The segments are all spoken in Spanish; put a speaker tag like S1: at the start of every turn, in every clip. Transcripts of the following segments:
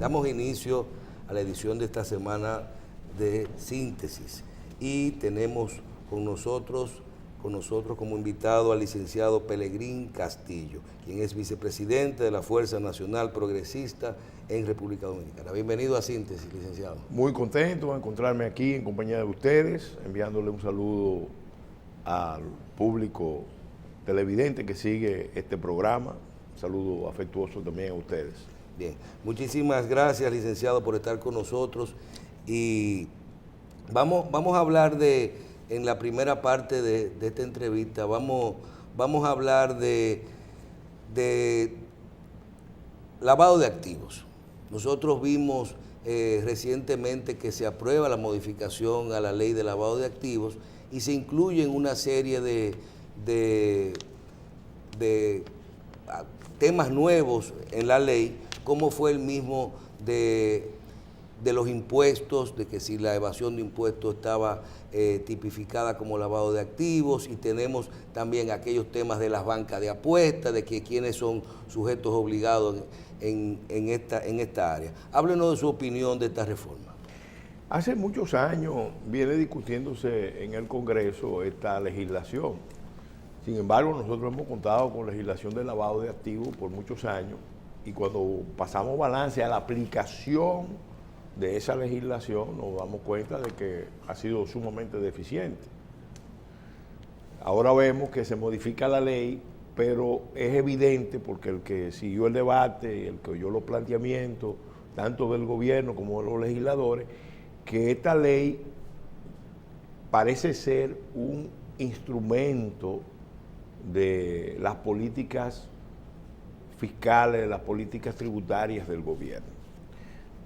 S1: Damos inicio a la edición de esta semana de Síntesis y tenemos con nosotros como invitado al licenciado Pelegrín Castillo, quien es vicepresidente de la Fuerza Nacional Progresista en República Dominicana. Bienvenido a Síntesis, licenciado.
S2: Muy contento de encontrarme aquí en compañía de ustedes, enviándole un saludo al público televidente que sigue este programa. Un saludo afectuoso también a ustedes.
S1: Bien, muchísimas gracias, licenciado, por estar con nosotros. Y vamos a hablar en la primera parte de esta entrevista, vamos a hablar de lavado de activos. Nosotros vimos recientemente que se aprueba la modificación a la ley de lavado de activos y se incluyen una serie de temas nuevos en la ley, como fue el mismo de los impuestos, de que si la evasión de impuestos estaba tipificada como lavado de activos, y tenemos también aquellos temas de las bancas de apuestas, de que quiénes son sujetos obligados en esta área. Háblenos de su opinión de esta reforma.
S2: Hace muchos años viene discutiéndose en el Congreso esta legislación. Sin embargo, nosotros hemos contado con legislación de lavado de activos por muchos años, y cuando pasamos balance a la aplicación de esa legislación nos damos cuenta de que ha sido sumamente deficiente. Ahora vemos que se modifica la ley, pero es evidente, porque el que siguió el debate, el que oyó los planteamientos, tanto del gobierno como de los legisladores, que esta ley parece ser un instrumento de las políticas fiscales, de las políticas tributarias del gobierno.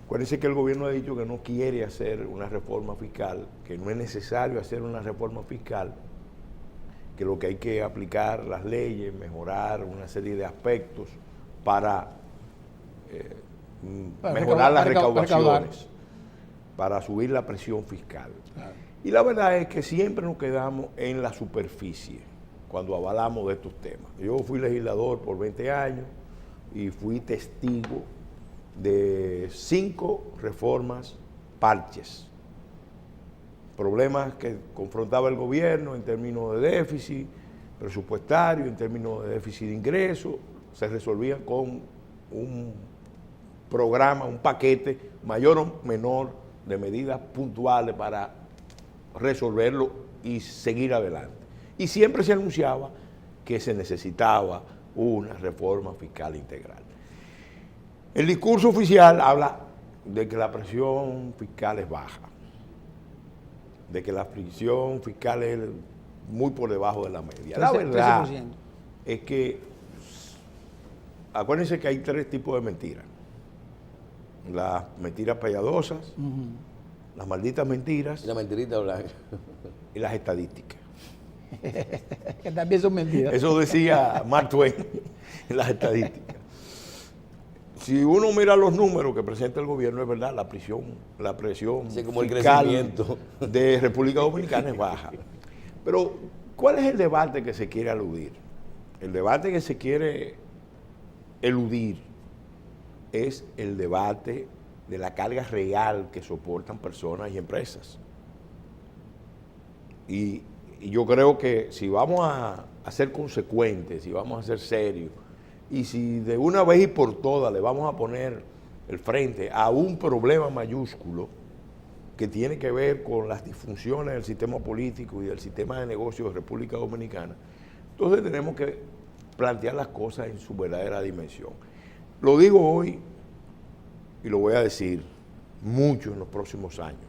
S2: Acuérdense que el gobierno ha dicho que no quiere hacer una reforma fiscal, que no es necesario hacer una reforma fiscal, que lo que hay que aplicar las leyes, mejorar una serie de aspectos para mejorar las recaudaciones, para subir la presión fiscal. Claro. Y la verdad es que siempre nos quedamos en la superficie cuando avalamos de estos temas. Yo fui legislador por 20 años y fui testigo de 5 reformas parches, problemas que confrontaba el gobierno en términos de déficit presupuestario, en términos de déficit de ingresos, se resolvían con un programa, un paquete mayor o menor de medidas puntuales para resolverlo y seguir adelante. Y siempre se anunciaba que se necesitaba una reforma fiscal integral. El discurso oficial habla de que la presión fiscal es baja, de que la presión fiscal es muy por debajo de la media. La verdad 13%. Es que, acuérdense que hay 3 tipos de mentiras. Las mentiras payadosas, las malditas mentiras,
S1: y la mentirita blanca,
S2: y las estadísticas.
S3: Que también son mentiras.
S2: Eso decía Mark Twain en las estadísticas. Si uno mira los números que presenta el gobierno, es verdad, la presión
S1: sí, como
S2: fiscal de República Dominicana es baja. Pero, ¿cuál es el debate que se quiere aludir? El debate que se quiere eludir es el debate de la carga real que soportan personas y empresas. Y yo creo que si vamos a ser consecuentes, si vamos a ser serios, y si de una vez y por todas le vamos a poner el frente a un problema mayúsculo que tiene que ver con las disfunciones del sistema político y del sistema de negocios de República Dominicana, entonces tenemos que plantear las cosas en su verdadera dimensión. Lo digo hoy y lo voy a decir mucho en los próximos años.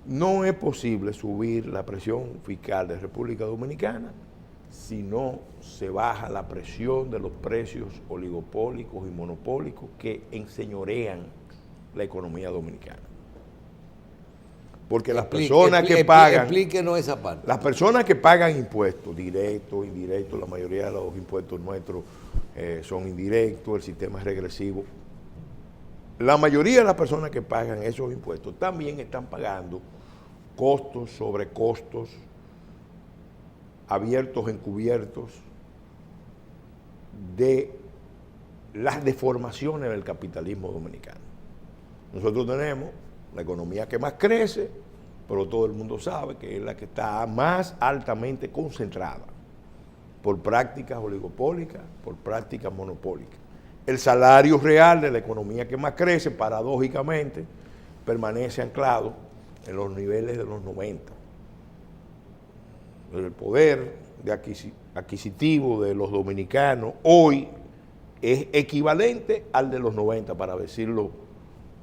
S2: No es posible subir la presión fiscal de República Dominicana si no se baja la presión de los precios oligopólicos y monopólicos que enseñorean la economía dominicana. Porque las personas que pagan...
S1: Explíquenos esa parte.
S2: Las personas que pagan impuestos, directos, indirectos, la mayoría de los impuestos nuestros son indirectos, el sistema es regresivo. La mayoría de las personas que pagan esos impuestos también están pagando costos sobre costos, abiertos, encubiertos, de las deformaciones del capitalismo dominicano. Nosotros tenemos la economía que más crece, pero todo el mundo sabe que es la que está más altamente concentrada por prácticas oligopólicas, por prácticas monopólicas. El salario real de la economía que más crece, paradójicamente, permanece anclado en los niveles de los 90. El poder adquisitivo de los dominicanos hoy es equivalente al de los 90, para decirlo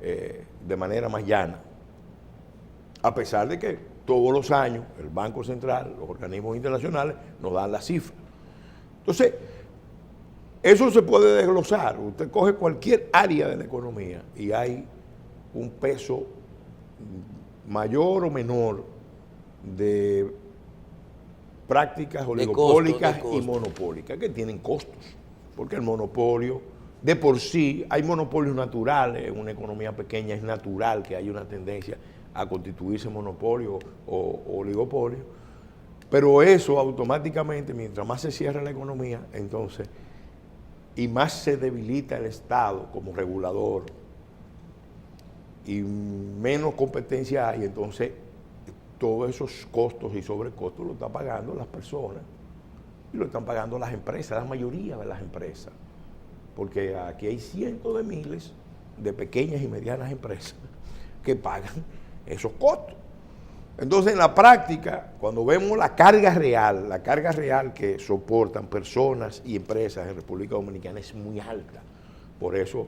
S2: de manera más llana. A pesar de que todos los años el Banco Central, los organismos internacionales nos dan la cifra. Entonces, eso se puede desglosar. Usted coge cualquier área de la economía y hay un peso mayor o menor de prácticas oligopólicas y monopólicas, que tienen costos, porque el monopolio, de por sí, hay monopolios naturales. En una economía pequeña es natural que haya una tendencia a constituirse monopolio o oligopolio, pero eso automáticamente, mientras más se cierra la economía, entonces, y más se debilita el Estado como regulador, y menos competencia hay, entonces todos esos costos y sobrecostos lo están pagando las personas y lo están pagando las empresas, la mayoría de las empresas, porque aquí hay cientos de miles de pequeñas y medianas empresas que pagan esos costos. Entonces, en la práctica, cuando vemos la carga real que soportan personas y empresas en República Dominicana es muy alta. Por eso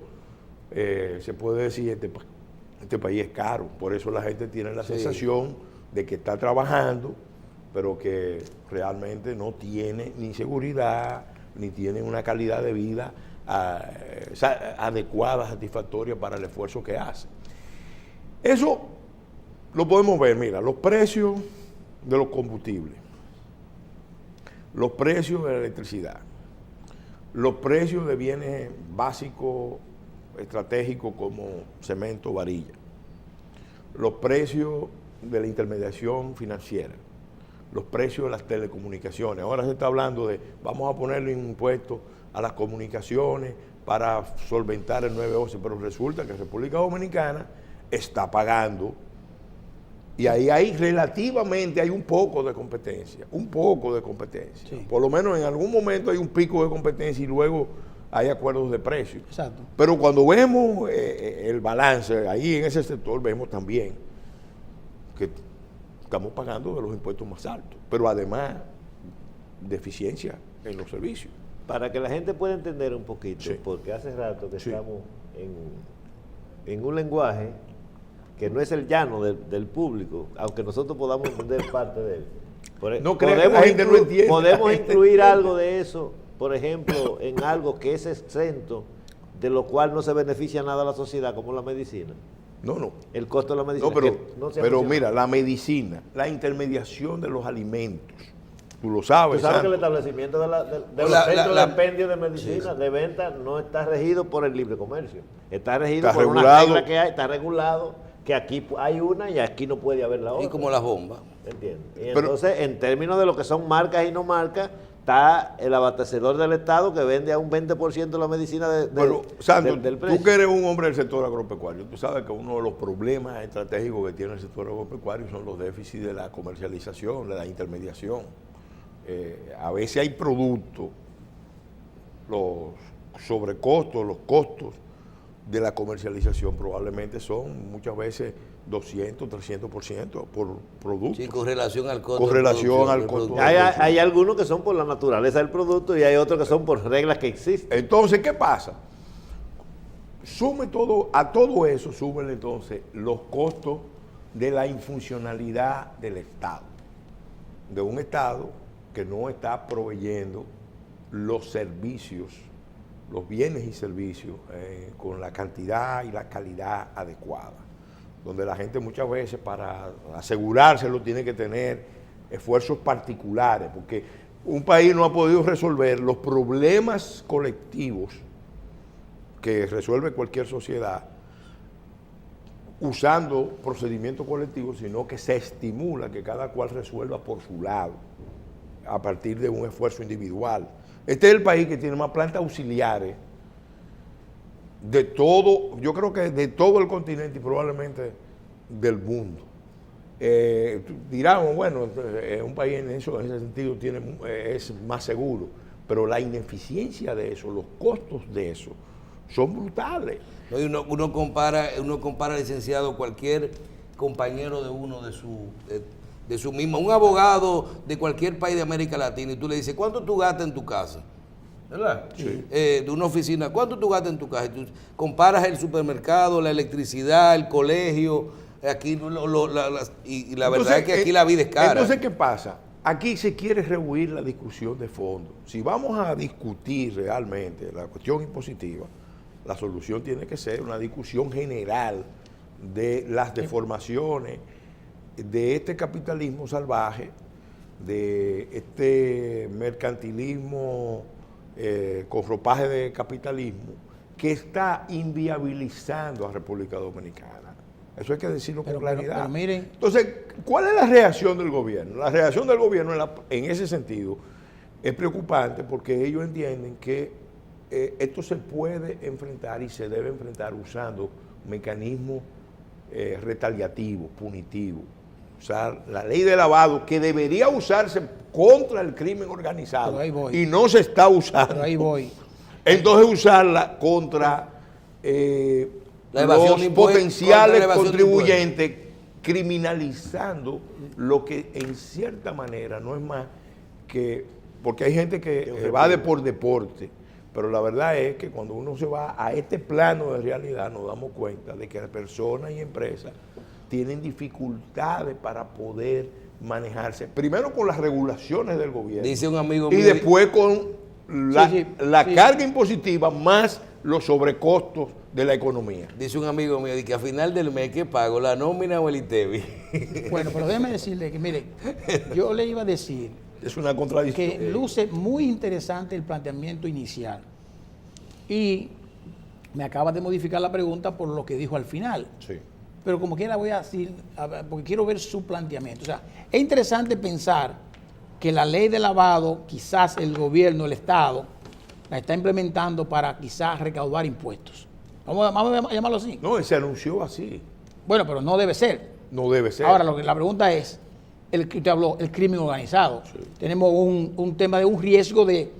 S2: se puede decir este país es caro. Por eso la gente tiene la sensación de que está trabajando, pero que realmente no tiene ni seguridad, ni tiene una calidad de vida adecuada, satisfactoria para el esfuerzo que hace. Eso lo podemos ver, mira, los precios de los combustibles, los precios de la electricidad, los precios de bienes básicos estratégicos como cemento, varilla, los precios de la intermediación financiera, los precios de las telecomunicaciones. Ahora se está hablando de, vamos a ponerle un impuesto a las comunicaciones para solventar el 911, pero resulta que República Dominicana está pagando, y ahí hay relativamente, hay un poco de competencia, Sí. Por lo menos en algún momento hay un pico de competencia y luego hay acuerdos de precios.
S3: Exacto.
S2: Pero cuando vemos el balance, ahí en ese sector vemos también que estamos pagando de los impuestos más altos, pero además deficiencia en los servicios.
S4: Para que la gente pueda entender un poquito,
S2: Sí.
S4: porque hace rato que estamos en un lenguaje que no es el llano del público, aunque nosotros podamos entender parte de él.
S2: No creo que la gente no entienda.
S4: Podemos incluir algo de eso, por ejemplo, en algo que es exento, de lo cual no se beneficia nada a la sociedad, como la medicina.
S2: No.
S4: El costo de la medicina.
S2: No, pero mira, la medicina, la intermediación de los alimentos, tú lo sabes.
S4: Tú sabes
S2: Santo.
S4: que el establecimiento de los centros de expendio de medicina, de venta, no está regido por el libre comercio. Está regido por una regla que hay, está regulado, que aquí hay una y aquí no puede haber la otra.
S1: Y como las bombas.
S4: ¿Entiendes? Y entonces, en términos de lo que son marcas y no marcas, está el abastecedor del Estado que vende a un 20% la medicina
S2: Santo,
S4: del precio.
S2: tú que eres un hombre del sector agropecuario, tú sabes que uno de los problemas estratégicos que tiene el sector agropecuario son los déficits de la comercialización, de la intermediación. A veces hay productos, los sobrecostos, los costos de la comercialización probablemente son muchas veces 200, 300% por producto.
S1: Sí, con relación al costo.
S2: Con relación al costo.
S4: Hay algunos que son por la naturaleza del producto y hay otros que son por reglas que existen.
S2: Entonces, ¿qué pasa? A todo eso sumen entonces los costos de la infuncionalidad del Estado. De un Estado que no está proveyendo los servicios, los bienes y servicios con la cantidad y la calidad adecuada, donde la gente muchas veces para asegurárselo tiene que tener esfuerzos particulares, porque un país no ha podido resolver los problemas colectivos que resuelve cualquier sociedad usando procedimientos colectivos, sino que se estimula que cada cual resuelva por su lado, a partir de un esfuerzo individual. Este es el país que tiene más plantas auxiliares de todo, yo creo que de todo el continente y probablemente del mundo. Dirán, bueno, un país en ese sentido es más seguro, pero la ineficiencia de eso, los costos de eso, son brutales.
S1: No, y uno compara, licenciado, cualquier compañero de uno de su misma, un abogado de cualquier país de América Latina, y tú le dices, ¿cuánto tú gastas en tu casa? ¿Verdad? Sí. De una oficina, ¿cuánto tú gastas en tu casa? Y tú comparas el supermercado, la electricidad, el colegio, aquí y la verdad es que aquí la vida es cara.
S2: Entonces, ¿qué pasa? Aquí se quiere rehuir la discusión de fondo. Si vamos a discutir realmente la cuestión impositiva, la solución tiene que ser una discusión general de las deformaciones de este capitalismo salvaje, de este mercantilismo con ropaje de capitalismo que está inviabilizando a República Dominicana. Eso hay que decirlo con claridad.
S3: Pero miren.
S2: Entonces, ¿cuál es la reacción del gobierno? La reacción del gobierno en ese sentido es preocupante porque ellos entienden que esto se puede enfrentar y se debe enfrentar usando mecanismos retaliativos, punitivos. Usar la ley de lavado que debería usarse contra el crimen organizado y no se está usando.
S3: Pero ahí voy.
S2: Entonces usarla contra los potenciales contribuyentes, criminalizando lo que en cierta manera no es más que, porque hay gente que evade por deporte, pero la verdad es que cuando uno se va a este plano de realidad nos damos cuenta de que las personas y empresas tienen dificultades para poder manejarse, primero con las regulaciones del gobierno,
S1: dice un amigo mío,
S2: y después con la carga impositiva más los sobrecostos de la economía.
S1: Dice un amigo mío que a final del mes, ¿qué pago? ¿La nómina o el ITEVI?
S3: Bueno, pero déjeme decirle que, mire, yo le iba a decir
S2: es una contradicción.
S3: Que luce muy interesante el planteamiento inicial. Y me acaba de modificar la pregunta por lo que dijo al final.
S2: Sí.
S3: Pero como quiera voy a decir, porque quiero ver su planteamiento. O sea, es interesante pensar que la ley de lavado, quizás el gobierno, el Estado, la está implementando para quizás recaudar impuestos. Vamos a llamarlo así.
S2: No, se anunció así.
S3: Bueno, pero no debe ser.
S2: No debe ser.
S3: Ahora, la pregunta es, el que usted habló, el crimen organizado. Sí. Tenemos un tema de un riesgo de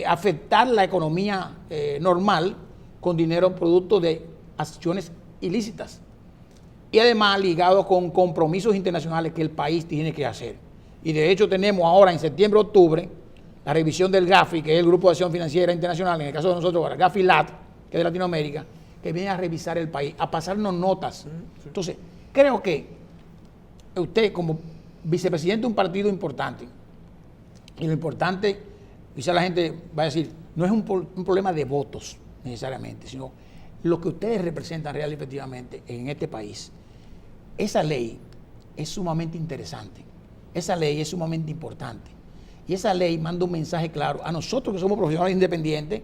S3: afectar la economía normal con dinero producto de acciones ilícitas. Y además ligado con compromisos internacionales que el país tiene que hacer. Y de hecho tenemos ahora en septiembre, octubre, la revisión del GAFI, que es el Grupo de Acción Financiera Internacional, en el caso de nosotros, el GAFI-LAT, que es de Latinoamérica, que viene a revisar el país, a pasarnos notas. Sí. Entonces, creo que usted como vicepresidente de un partido importante, y lo importante, quizá la gente va a decir, no es un problema de votos necesariamente, sino lo que ustedes representan real y efectivamente en este país. Esa ley es sumamente interesante, esa ley es sumamente importante, y esa ley manda un mensaje claro a nosotros que somos profesionales independientes,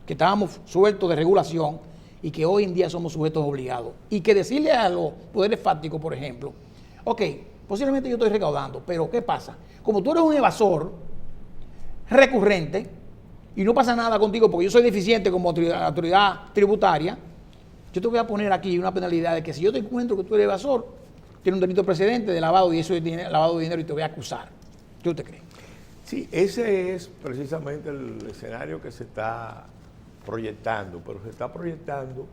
S3: que estábamos sueltos de regulación y que hoy en día somos sujetos obligados, y que decirle a los poderes fácticos, por ejemplo, ok, posiblemente yo estoy recaudando, pero ¿qué pasa? Como tú eres un evasor recurrente y no pasa nada contigo porque yo soy deficiente como autoridad tributaria, yo te voy a poner aquí una penalidad de que si yo te encuentro que tú eres evasor, tienes un delito precedente de lavado y eso es lavado de dinero y te voy a acusar. ¿Qué usted cree?
S2: Sí, ese es precisamente el escenario que se está proyectando, pero se está proyectando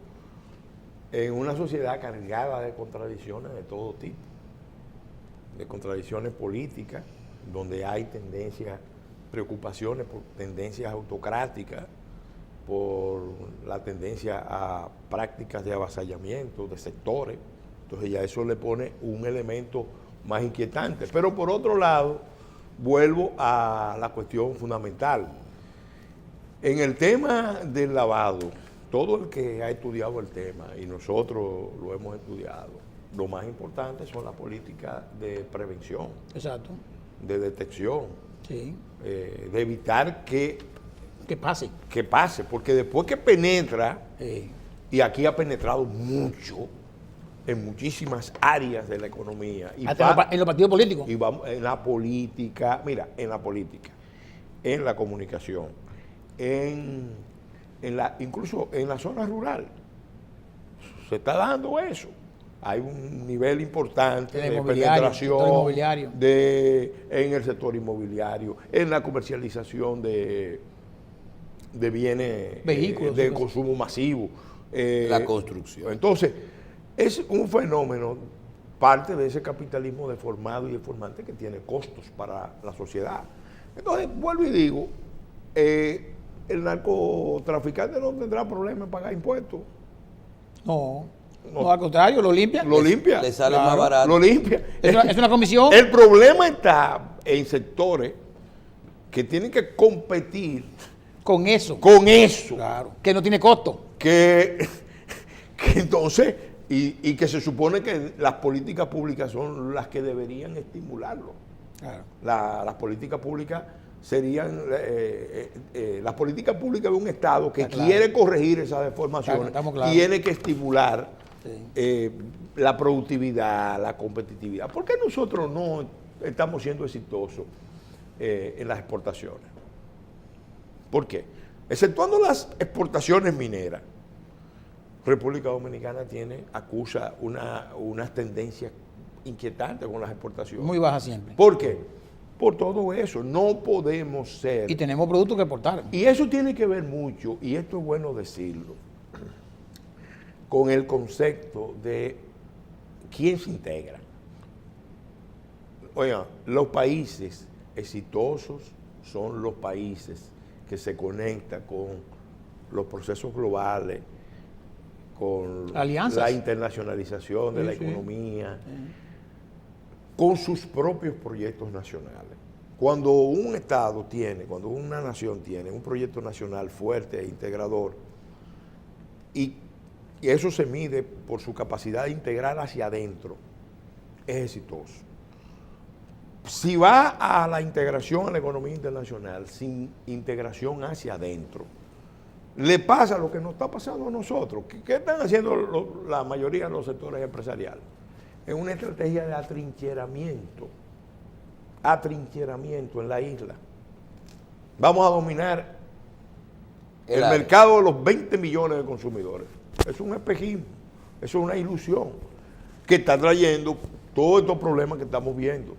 S2: en una sociedad cargada de contradicciones de todo tipo, de contradicciones políticas, donde hay tendencias, preocupaciones por tendencias autocráticas, por la tendencia a prácticas de avasallamiento de sectores. Entonces ya eso le pone un elemento más inquietante. Pero por otro lado, vuelvo a la cuestión fundamental. En el tema del lavado, todo el que ha estudiado el tema, y nosotros lo hemos estudiado, lo más importante son las políticas de prevención.
S3: Exacto.
S2: De detección.
S3: Sí.
S2: De evitar que
S3: pase.
S2: Que pase, porque después que penetra, y aquí ha penetrado mucho, en muchísimas áreas de la economía. Y
S3: hasta en los partidos políticos.
S2: Y vamos, en la política, mira, en la política, en la comunicación, en incluso en la zona rural. Se está dando eso. Hay un nivel importante de penetración en el sector inmobiliario, en la comercialización de bienes
S3: vehículos
S2: de consumo masivo.
S1: La construcción.
S2: Entonces, es un fenómeno, parte de ese capitalismo deformado y deformante que tiene costos para la sociedad. Entonces, vuelvo y digo, el narcotraficante no tendrá problema en pagar impuestos.
S3: No, al contrario, lo limpia.
S2: Lo limpia.
S1: Le sale más barato.
S2: Lo limpia.
S3: Es una comisión.
S2: El problema está en sectores que tienen que competir
S3: con eso.
S2: Claro.
S3: Que no tiene costo.
S2: Que entonces, y que se supone que las políticas públicas son las que deberían estimularlo.
S3: Claro.
S2: Las políticas públicas serían las políticas públicas de un Estado que quiere corregir esas deformaciones, tiene que estimular la productividad, la competitividad. ¿Por qué nosotros no estamos siendo exitosos en las exportaciones? ¿Por qué? Exceptuando las exportaciones mineras, República Dominicana acusa unas tendencias inquietantes con las exportaciones.
S3: Muy bajas siempre.
S2: ¿Por qué? Por todo eso. No podemos ser.
S3: Y tenemos productos que exportar.
S2: Y eso tiene que ver mucho, y esto es bueno decirlo, con el concepto de quién se integra. Oigan, los países exitosos son los países que se conectan con los procesos globales, con
S3: alianzas,
S2: la internacionalización de la economía, con sus propios proyectos nacionales. Cuando un Estado cuando una nación tiene un proyecto nacional fuerte e integrador, y eso se mide por su capacidad de integrar hacia adentro, es exitoso. Si va a la integración a la economía internacional sin integración hacia adentro, le pasa lo que nos está pasando a nosotros. ¿Qué están haciendo la mayoría de los sectores empresariales? Es una estrategia de atrincheramiento en la isla. Vamos a dominar el mercado de los 20 millones de consumidores. Es un espejismo, es una ilusión que está trayendo todos estos problemas que estamos viendo.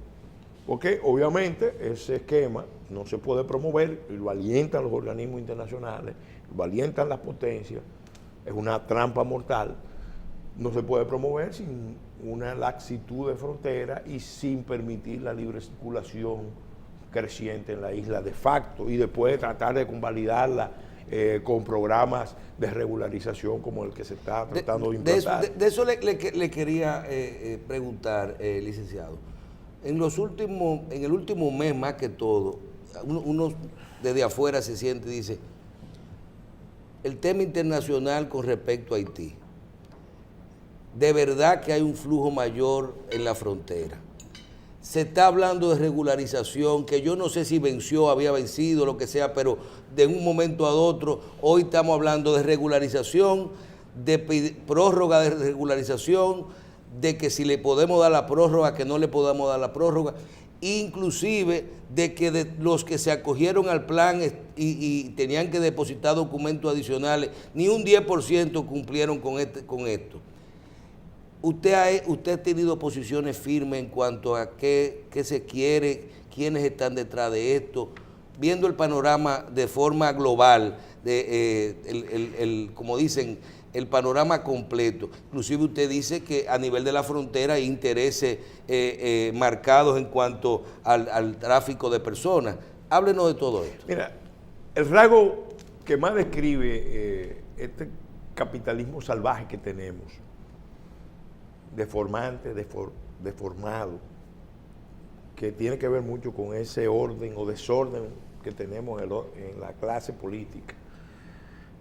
S2: Porque obviamente ese esquema no se puede promover, y lo alientan los organismos internacionales, lo alientan las potencias, es una trampa mortal. No se puede promover sin una laxitud de frontera y sin permitir la libre circulación creciente en la isla de facto, y después tratar de convalidarla con programas de regularización como el que se está tratando de implantar.
S1: De eso le quería preguntar, licenciado. En el último mes más que todo, uno desde afuera se siente y dice, el tema internacional con respecto a Haití, de verdad que hay un flujo mayor en la frontera. Se está hablando de regularización, que yo no sé si había vencido, lo que sea, pero de un momento a otro, hoy estamos hablando de regularización, de prórroga de regularización, de que si le podemos dar la prórroga, que no le podamos dar la prórroga, inclusive de que de los que se acogieron al plan y tenían que depositar documentos adicionales, ni un 10% cumplieron con esto. Usted ha tenido posiciones firmes en cuanto a qué se quiere, quiénes están detrás de esto, viendo el panorama de forma global, como dicen, el panorama completo. Inclusive usted dice que a nivel de la frontera hay intereses marcados en cuanto al tráfico de personas. Háblenos de todo esto.
S2: Mira, el rasgo que más describe este capitalismo salvaje que tenemos, deformante, deformado, que tiene que ver mucho con ese orden o desorden que tenemos en la clase política,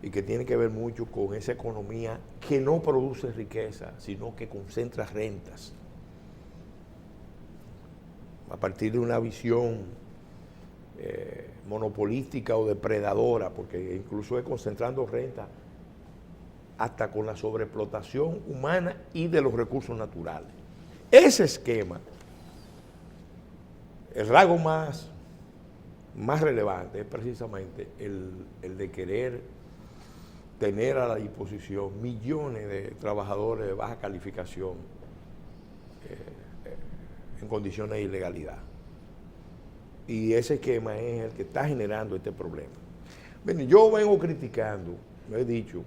S2: y que tiene que ver mucho con esa economía que no produce riqueza, sino que concentra rentas, a partir de una visión monopolística o depredadora, porque incluso es concentrando renta hasta con la sobreexplotación humana y de los recursos naturales. Ese esquema, el rasgo más relevante es precisamente el de querer tener a la disposición millones de trabajadores de baja calificación en condiciones de ilegalidad. Y ese esquema es el que está generando este problema. Bueno, yo vengo criticando, lo he dicho,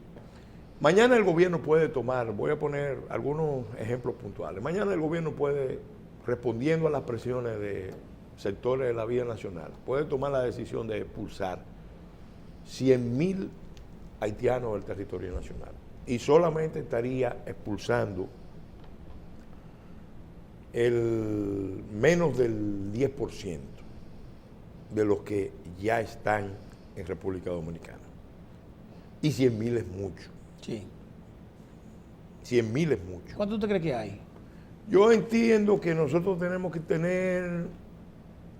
S2: mañana el gobierno puede tomar, voy a poner algunos ejemplos puntuales, mañana el gobierno puede, respondiendo a las presiones de sectores de la vida nacional, puede tomar la decisión de expulsar 100.000 haitianos del territorio nacional y solamente estaría expulsando el menos del 10% de los que ya están en República Dominicana. Y 100.000 es mucho.
S3: Sí.
S2: 100.000 es mucho.
S3: ¿Cuánto usted cree que hay?
S2: Yo entiendo que nosotros tenemos que tener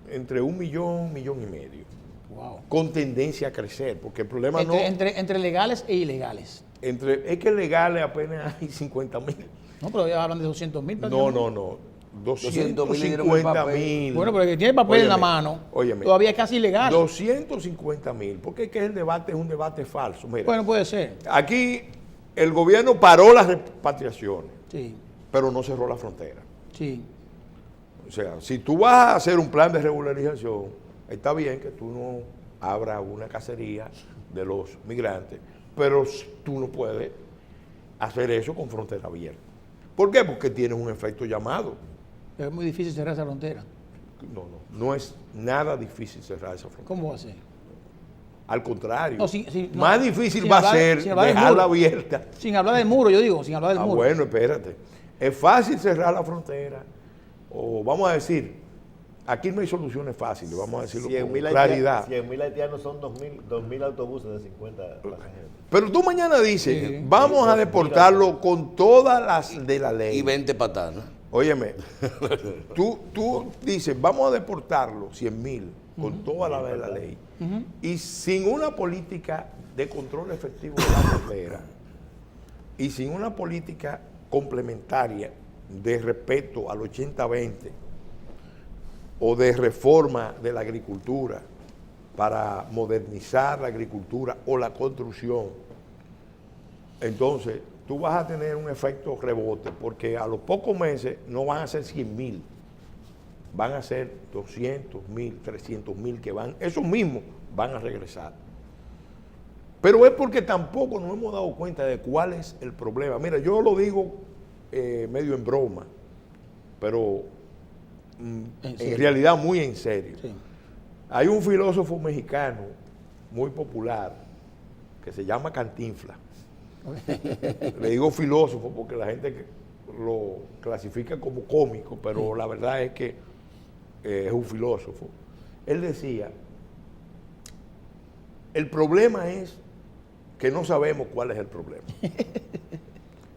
S2: entre 1 millón, 1,5 millones.
S3: Wow.
S2: Con tendencia a crecer, porque el problema
S3: entre legales e ilegales.
S2: es que legales apenas hay 50.000.
S3: No, pero ya hablan de 200,000.
S2: No. 250.000.
S3: Bueno, pero el que tiene papel en la mano, todavía es casi ilegal.
S2: 250.000, porque es que el debate es un debate falso. Mira,
S3: bueno, puede ser.
S2: aquí el gobierno paró las repatriaciones,
S3: Sí.
S2: pero no cerró la frontera.
S3: Sí.
S2: O sea, si tú vas a hacer un plan de regularización, está bien que tú no abras una cacería de los migrantes, pero tú no puedes hacer eso con frontera abierta. ¿Por qué? Porque tienes un efecto llamado.
S3: Es muy difícil cerrar esa frontera.
S2: No es nada difícil cerrar esa frontera.
S3: ¿Cómo va a ser?
S2: Al contrario,
S3: No,
S2: más difícil va a ser dejarla abierta.
S3: Sin hablar del muro, yo digo, sin hablar del muro.
S2: Bueno, espérate. Es fácil cerrar la frontera, o vamos a decir, aquí no hay soluciones fáciles, vamos a decirlo con claridad.
S4: 100.000 haitianos son 2.000 autobuses de 50 pasajeros.
S2: Pero tú mañana dices, vamos a deportarlo con todas las de la ley.
S1: Y 20 patanas.
S2: Óyeme, tú dices, vamos a deportarlo 100.000 con toda la de la ley. Y sin una política de control efectivo de la frontera y sin una política complementaria de respeto al 80-20 o de reforma de la agricultura para modernizar la agricultura o la construcción, entonces tú vas a tener un efecto rebote, porque a los pocos meses no van a ser 100.000, van a ser 200.000, 300.000 que van, esos mismos van a regresar. Pero es porque tampoco nos hemos dado cuenta de cuál es el problema. Mira, yo lo digo medio en broma, pero en realidad muy en serio. Sí. Hay un filósofo mexicano muy popular que se llama Cantinflas. Le digo filósofo porque la gente lo clasifica como cómico, pero la verdad es que es un filósofo. Él decía, el problema es que no sabemos cuál es el problema.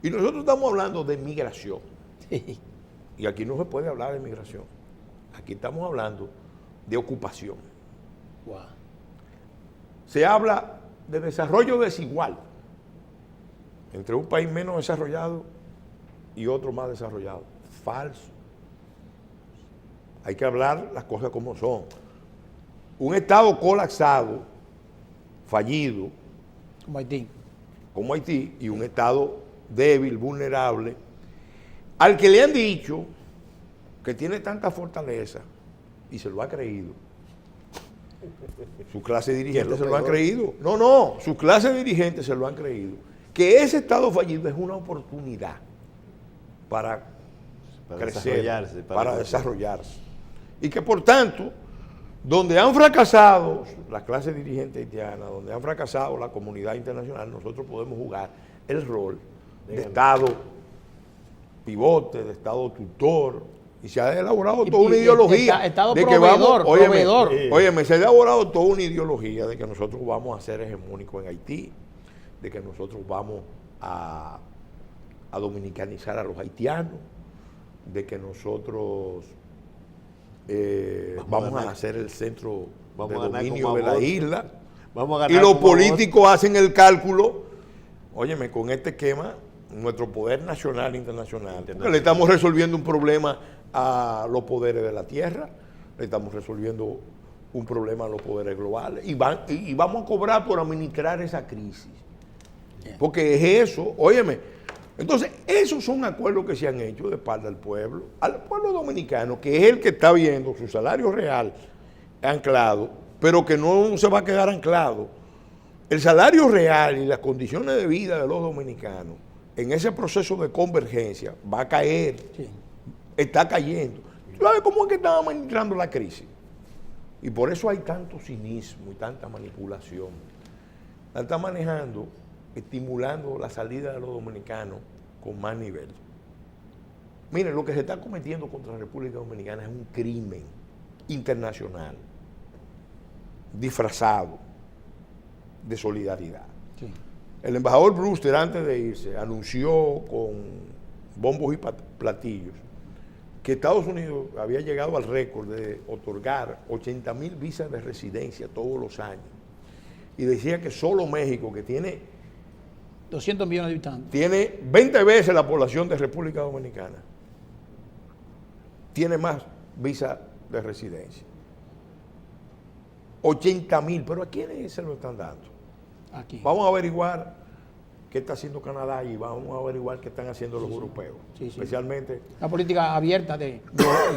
S2: Y nosotros estamos hablando de migración. Sí. Y aquí no se puede hablar de migración. Aquí estamos hablando de ocupación. Wow. Se habla de desarrollo desigual entre un país menos desarrollado y otro más desarrollado. Falso. Hay que hablar las cosas como son. Un Estado colapsado, fallido, como Haití, y un Estado débil, vulnerable, al que le han dicho que tiene tanta fortaleza y se lo ha creído. Su clase dirigente se lo han creído. No, su clase dirigente se lo han creído. Que ese Estado fallido es una oportunidad para crecer, para desarrollarse. Y que por tanto, donde han fracasado las clases dirigentes haitianas, donde han fracasado la comunidad internacional, nosotros podemos jugar el rol de Estado pivote, de Estado tutor, y se ha elaborado toda una ideología.
S3: Estado
S2: de
S3: proveedor,
S2: que vamos,
S3: proveedor.
S2: Óyeme, se ha elaborado toda una ideología de que nosotros vamos a ser hegemónicos en Haití, de que nosotros vamos a dominicanizar a los haitianos, de que nosotros vamos a hacer el centro de dominio de la isla, y los políticos hacen el cálculo, óyeme, con este esquema, nuestro poder nacional e internacional, porque le estamos resolviendo un problema a los poderes de la tierra, le estamos resolviendo un problema a los poderes globales, y vamos a cobrar por administrar esa crisis. Porque es eso, óyeme. Entonces, esos son acuerdos que se han hecho de espalda al pueblo dominicano, que es el que está viendo su salario real anclado, pero que no se va a quedar anclado. El salario real y las condiciones de vida de los dominicanos en ese proceso de convergencia va a caer, está cayendo. ¿Tú sabes cómo es que estamos administrando la crisis? Y por eso hay tanto cinismo y tanta manipulación. La está manejando, estimulando la salida de los dominicanos con más nivel. Miren, lo que se está cometiendo contra la República Dominicana es un crimen internacional, disfrazado de solidaridad. Sí. El embajador Brewster, antes de irse, anunció con bombos y platillos que Estados Unidos había llegado al récord de otorgar 80,000 visas de residencia todos los años. Y decía que solo México, que tiene
S3: 200 millones de habitantes,
S2: tiene 20 veces la población de República Dominicana, tiene más visas de residencia. 80,000, pero ¿a quiénes se lo están dando?
S3: Aquí.
S2: Vamos a averiguar qué está haciendo Canadá y vamos a averiguar qué están haciendo los europeos. Sí. Especialmente.
S3: La política abierta de.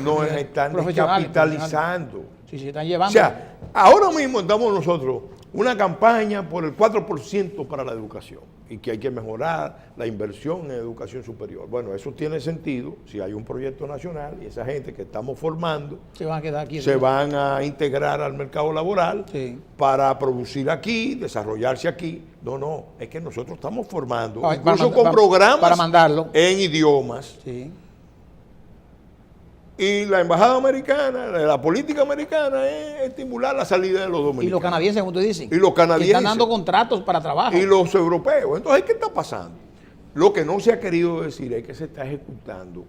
S2: No están capitalizando.
S3: Sí, se están llevando.
S2: O sea, ahora mismo estamos nosotros una campaña por el 4% para la educación y que hay que mejorar la inversión en educación superior. Bueno, eso tiene sentido si hay un proyecto nacional y esa gente que estamos formando
S3: se van a quedar aquí,
S2: se van a integrar al mercado laboral para producir aquí, desarrollarse aquí. No, es que nosotros estamos formando, incluso con programas
S3: para mandarlo
S2: en idiomas. Sí. Y la embajada americana, la política americana es estimular la salida de los dominicanos.
S3: Y los canadienses, como tú dices.
S2: Y los canadienses.
S3: Están dando contratos para trabajo.
S2: Y los europeos. Entonces, ¿qué está pasando? Lo que no se ha querido decir es que se está ejecutando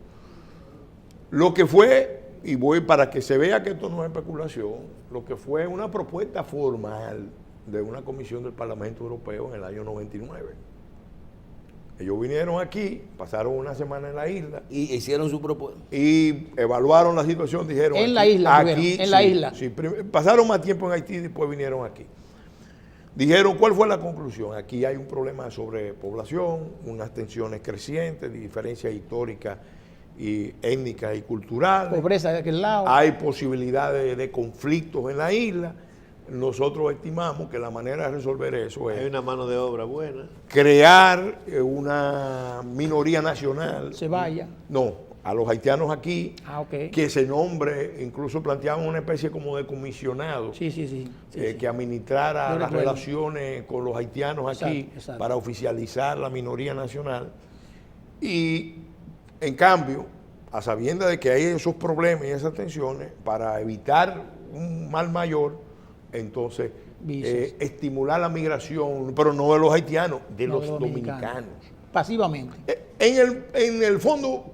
S2: lo que fue, y voy para que se vea que esto no es especulación, lo que fue una propuesta formal de una comisión del Parlamento Europeo en el año 99. Ellos vinieron aquí, pasaron una semana en la isla.
S1: Y hicieron su propuesta.
S2: Y evaluaron la situación, dijeron.
S3: En la isla, en la isla.
S2: Sí, pasaron más tiempo en Haití y después vinieron aquí. Dijeron, ¿cuál fue la conclusión? Aquí hay un problema de sobrepoblación, unas tensiones crecientes, de diferencias históricas y étnicas y culturales.
S3: Pobreza de aquel lado.
S2: Hay posibilidades de conflictos en la isla. Nosotros estimamos que la manera de resolver eso es...
S4: Hay una mano de obra buena.
S2: Crear una minoría nacional.
S3: Se vaya.
S2: No, a los haitianos aquí,
S3: okay.
S2: Que se nombre, incluso planteaban una especie como de comisionado que administrara las relaciones con los haitianos aquí para oficializar la minoría nacional. Y en cambio, a sabiendas de que hay esos problemas y esas tensiones, para evitar un mal mayor, entonces estimular la migración, pero no de los haitianos, de los dominicanos.
S3: Pasivamente.
S2: En el fondo,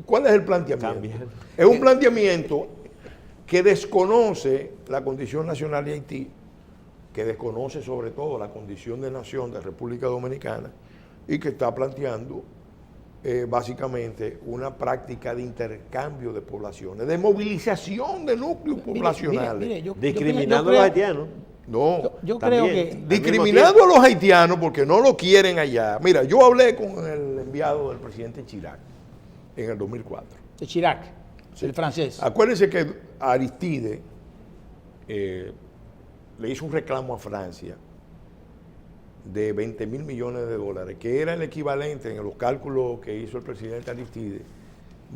S2: ¿cuál es el planteamiento? Es un planteamiento que desconoce la condición nacional de Haití, que desconoce sobre todo la condición de nación de República Dominicana y que está planteando básicamente una práctica de intercambio de poblaciones, de movilización de núcleos poblacionales.
S4: Discriminando a los haitianos.
S2: No,
S3: yo creo que...
S2: Discriminando a los haitianos porque no lo quieren allá. Mira, yo hablé con el enviado del presidente Chirac en el 2004.
S3: De Chirac, el francés.
S2: Acuérdense que Aristide le hizo un reclamo a Francia de 20,000 millones de dólares, que era el equivalente en los cálculos que hizo el presidente Aristide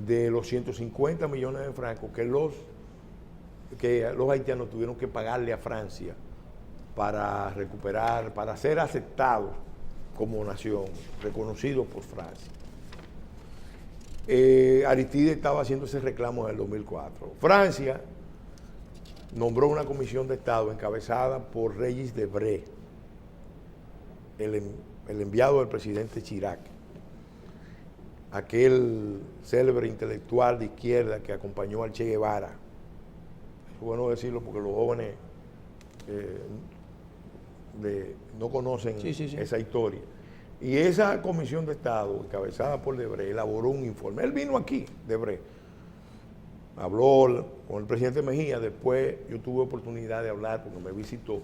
S2: de los 150 millones de francos que los haitianos tuvieron que pagarle a Francia para recuperar, para ser aceptados como nación, reconocidos por Francia. Aristide estaba haciendo ese reclamo en el 2004. Francia nombró una comisión de Estado encabezada por Regis Debray, el enviado del presidente Chirac, aquel célebre intelectual de izquierda que acompañó al Che Guevara. Es bueno decirlo porque los jóvenes no conocen esa historia. Y esa comisión de Estado, encabezada por Debray, elaboró un informe. Él vino aquí, Debray, habló con el presidente Mejía, después yo tuve oportunidad de hablar porque me visitó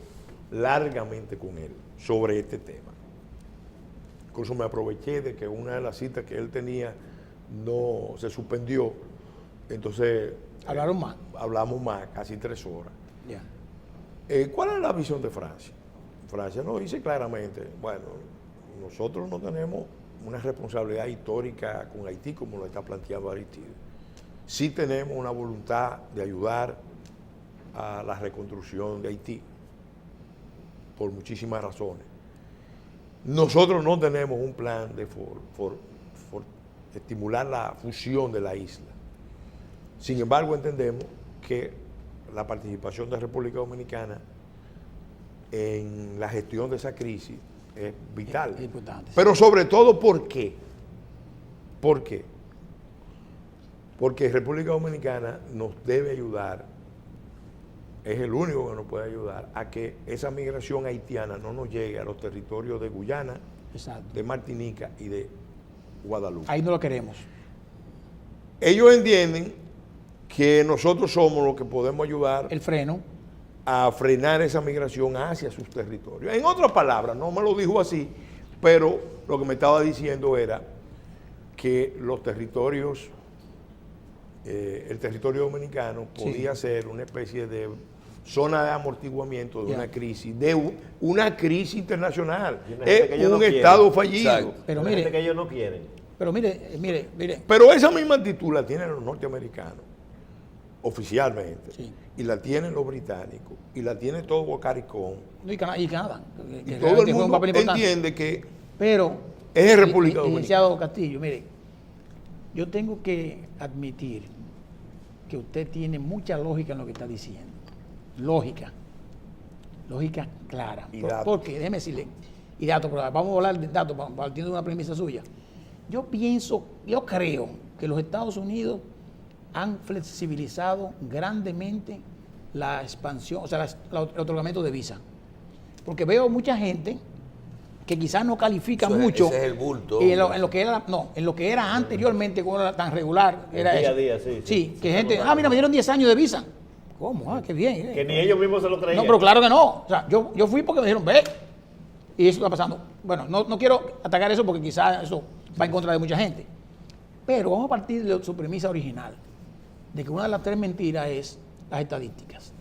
S2: largamente con él sobre este tema. incluso me aproveché de que una de las citas que él tenía no se suspendió, entonces
S3: Hablaron más.
S2: hablamos más, casi 3 horas.
S3: Ya.
S2: ¿Cuál es la visión de Francia? Francia nos dice claramente, bueno, nosotros no tenemos una responsabilidad histórica con Haití como lo está planteando Aristide. Sí tenemos una voluntad de ayudar a la reconstrucción de Haití, por muchísimas razones. Nosotros no tenemos un plan de estimular la fusión de la isla. Sin embargo, entendemos que la participación de la República Dominicana en la gestión de esa crisis es vital.
S3: Es importante.
S2: Pero sobre todo, ¿por qué? ¿Por qué? Porque República Dominicana nos debe ayudar, es el único que nos puede ayudar a que esa migración haitiana no nos llegue a los territorios de Guyana,
S3: Exacto.
S2: de Martinica y de Guadalupe.
S3: Ahí no lo queremos.
S2: Ellos entienden que nosotros somos los que podemos ayudar
S3: El freno.
S2: a frenar esa migración hacia sus territorios. En otras palabras, no me lo dijo así, pero lo que me estaba diciendo era que los territorios, el territorio dominicano podía ser una especie de zona de amortiguamiento de una crisis internacional. Es un Estado fallido.
S1: Exacto.
S3: Pero
S4: Hay gente
S3: mire,
S4: que ellos no quieren.
S3: pero mire.
S2: Pero esa misma actitud la tienen los norteamericanos, oficialmente,
S3: Sí.
S2: y la tienen los británicos, y la tiene todo Boca Raton,
S3: No, y Canadá.
S2: y
S3: que
S2: todo
S3: realmente
S2: el
S3: juega un
S2: mundo
S3: papel importante.
S2: entiende que
S3: Pero,
S2: es en República Dominicana.
S3: licenciado Castillo, mire, yo tengo que admitir que usted tiene mucha lógica en lo que está diciendo. Lógica clara.
S2: Y datos.
S3: Porque, déjeme decirle, y datos, pero vamos a hablar de datos, partiendo de una premisa suya. Yo creo que los Estados Unidos han flexibilizado grandemente la expansión, o sea, el otorgamiento de visa. Porque veo mucha gente que quizás no califica
S1: Eso es-
S3: mucho
S1: ese es el bulto.
S3: y en lo que era anteriormente, como era tan regular, era
S4: día a
S3: eso.
S4: día, sí.
S3: Sí, que gente, mira, me dieron 10 años de visa. ¿Cómo? Qué bien.
S4: Que ni ellos mismos se lo creían.
S3: No, pero claro que no. O sea, yo fui porque me dijeron, ve. Y eso está pasando. Bueno, no quiero atacar eso porque quizás eso va en contra de mucha gente. Pero vamos a partir de su premisa original, de que una de las 3 mentiras es las estadísticas.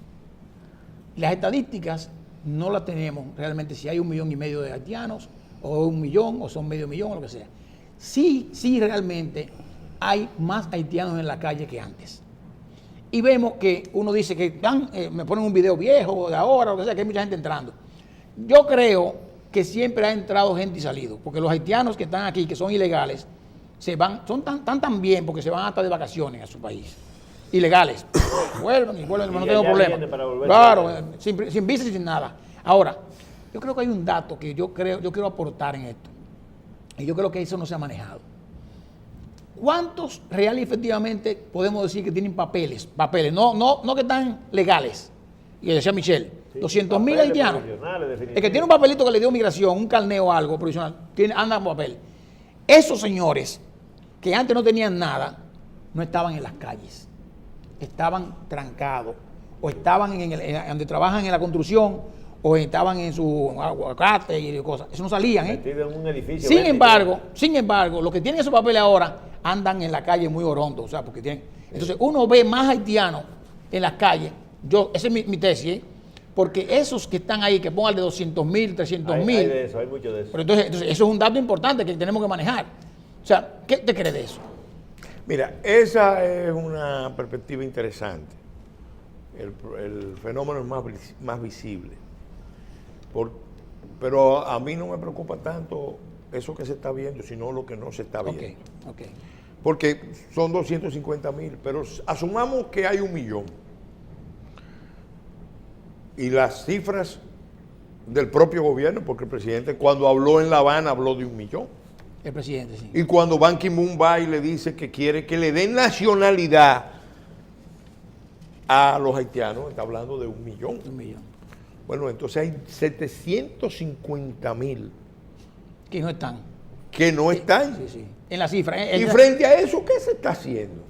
S3: Las estadísticas no las tenemos realmente si hay 1,5 millones de haitianos, o 1 millón, o son medio millón, o lo que sea. Sí, realmente hay más haitianos en la calle que antes. Y vemos que uno dice que me ponen un video viejo de ahora, o lo que sea, que hay mucha gente entrando. Yo creo que siempre ha entrado gente y salido, porque los haitianos que están aquí, que son ilegales, se van, son tan bien porque se van hasta de vacaciones a su país. Ilegales. Vuelven, no tengo
S4: allá
S3: problema.
S4: vienen para volver
S3: Claro,
S4: a
S3: sin visa y sin nada. Ahora, yo creo que hay un dato que yo quiero aportar en esto. Y yo creo que eso no se ha manejado. ¿Cuántos real y efectivamente podemos decir que tienen papeles? Papeles, no que están legales. Y decía Michelle,
S4: Sí,
S3: 200,000
S4: papeles
S3: haitianos.
S4: provisionales,
S3: El que tiene un papelito que le dio migración, un carneo o algo provisional, anda con papel. Esos señores que antes no tenían nada, no estaban en las calles. Estaban trancados. O estaban donde trabajan en la construcción, o estaban en su aguacate y cosas. Eso no salían, ¿eh?
S4: Metido en un edificio.
S3: Sin
S4: bélico.
S3: embargo, los que tienen esos papeles ahora andan en la calle muy orondos, o sea, porque tienen. Entonces, uno ve más haitianos en las calles. Esa es mi tesis, ¿eh? Porque esos que están ahí, que pongan de 200,000, 300,000.
S4: Hay de eso, hay mucho de eso.
S3: Pero entonces, eso es un dato importante que tenemos que manejar. O sea, ¿qué te crees de eso?
S2: Mira, esa es una perspectiva interesante. El fenómeno es más visible. Pero a mí no me preocupa tanto eso que se está viendo, sino lo que no se está viendo.
S3: Ok.
S2: Porque son 250,000, pero asumamos que hay 1 millón. Y las cifras del propio gobierno, porque el presidente cuando habló en La Habana habló de 1 millón.
S3: El presidente, sí.
S2: Y cuando Ban Ki-moon va y le dice que quiere que le den nacionalidad a los haitianos, está hablando de 1 millón.
S3: 1 millón.
S2: Bueno, entonces hay 750,000
S3: Que no están.
S2: que no están.
S3: Sí. En la cifra.
S2: Y frente a eso, ¿qué se está haciendo?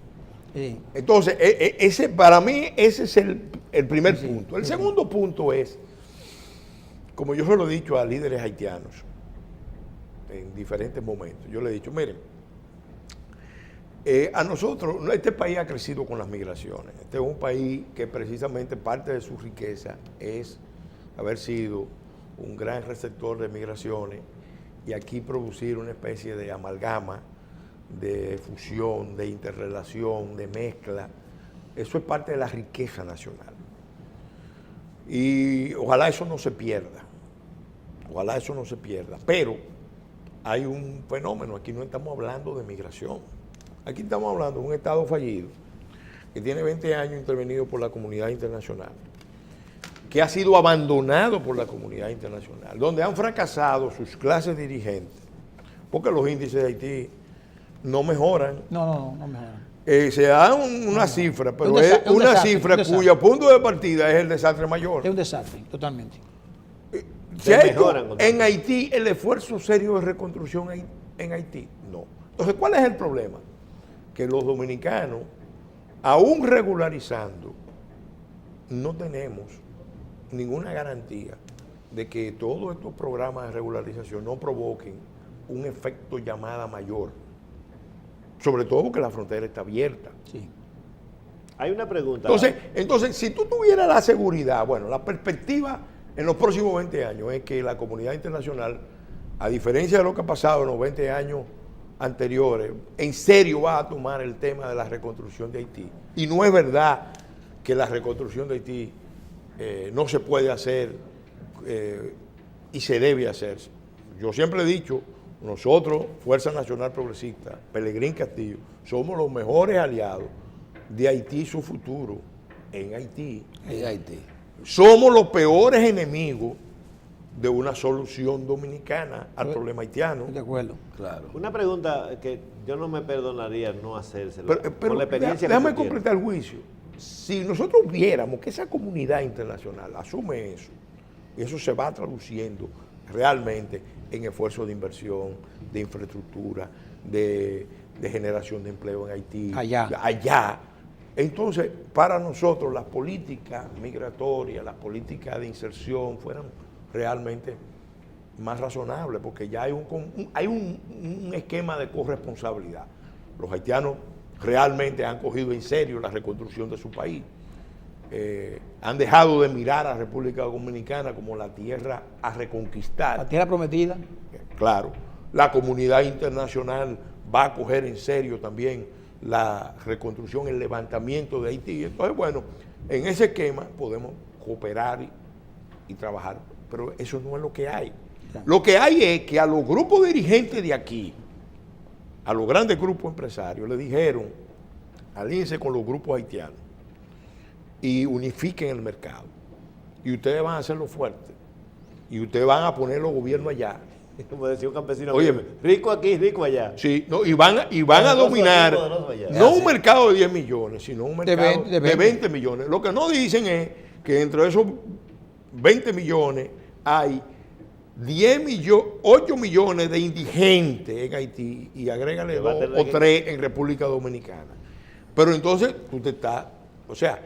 S3: Sí.
S2: Entonces, para mí, ese es el primer punto. El segundo punto es, como yo se lo he dicho a líderes haitianos, en diferentes momentos. Yo le he dicho, miren, a nosotros, este país ha crecido con las migraciones. Este es un país que precisamente parte de su riqueza es haber sido un gran receptor de migraciones y aquí producir una especie de amalgama, de fusión, de interrelación, de mezcla. Eso es parte de la riqueza nacional. Y ojalá eso no se pierda. Ojalá eso no se pierda. Pero hay un fenómeno, aquí no estamos hablando de migración. Aquí estamos hablando de un Estado fallido que tiene 20 años intervenido por la comunidad internacional, que ha sido abandonado por la comunidad internacional, donde han fracasado sus clases dirigentes, porque los índices de Haití no mejoran.
S3: No mejoran.
S2: Se da una cifra, pero es una cifra cuyo punto de partida es el desastre mayor.
S3: Es un desastre, totalmente.
S2: ¿Se ha hecho en Haití el esfuerzo serio de reconstrucción en Haití? No. Entonces, ¿cuál es el problema? Que los dominicanos, aún regularizando, no tenemos ninguna garantía de que todos estos programas de regularización no provoquen un efecto llamada mayor. Sobre todo porque la frontera está abierta.
S3: Sí.
S4: Hay una pregunta.
S2: Entonces, si tú tuvieras la seguridad, bueno, la perspectiva en los próximos 20 años es que la comunidad internacional, a diferencia de lo que ha pasado en los 20 años anteriores, en serio va a tomar el tema de la reconstrucción de Haití. Y no es verdad que la reconstrucción de Haití no se puede hacer y se debe hacerse. Yo siempre he dicho, nosotros, Fuerza Nacional Progresista, Pelegrín Castillo, somos los mejores aliados de Haití y su futuro en Haití.
S1: En Haití.
S2: Somos los peores enemigos de una solución dominicana al problema haitiano.
S3: De acuerdo.
S1: Claro.
S4: Una pregunta que yo no me perdonaría no hacérsela.
S2: Pero
S4: por la experiencia
S2: déjame
S4: que tú
S2: completar el juicio. Si nosotros viéramos que esa comunidad internacional asume eso, y eso se va traduciendo realmente en esfuerzos de inversión, de infraestructura, de generación de empleo en Haití, allá. Entonces, para nosotros las políticas migratorias, las políticas de inserción fueran realmente más razonables, porque ya hay un esquema de corresponsabilidad. Los haitianos realmente han cogido en serio la reconstrucción de su país. Han dejado de mirar a la República Dominicana como la tierra a reconquistar.
S3: La tierra prometida.
S2: Claro. La comunidad internacional va a coger en serio también la reconstrucción, el levantamiento de Haití. Entonces, bueno, en ese esquema podemos cooperar y trabajar, pero eso no es lo que hay. Lo que hay es que a los grupos dirigentes de aquí, a los grandes grupos empresarios, le dijeron, alíense con los grupos haitianos y unifiquen el mercado. Y ustedes van a hacerlo fuerte. Y ustedes van a poner los gobiernos allá.
S4: Como decía un campesino,
S2: óyeme,
S4: rico aquí, rico allá.
S2: Sí, no, y van a dominar no un mercado de 10 millones, sino un mercado de 20 millones. Lo que no dicen es que dentro de esos 20 millones hay 8 millones de indigentes en Haití y agrégale 2 o 3 en República Dominicana. Pero entonces tú te estás, o sea,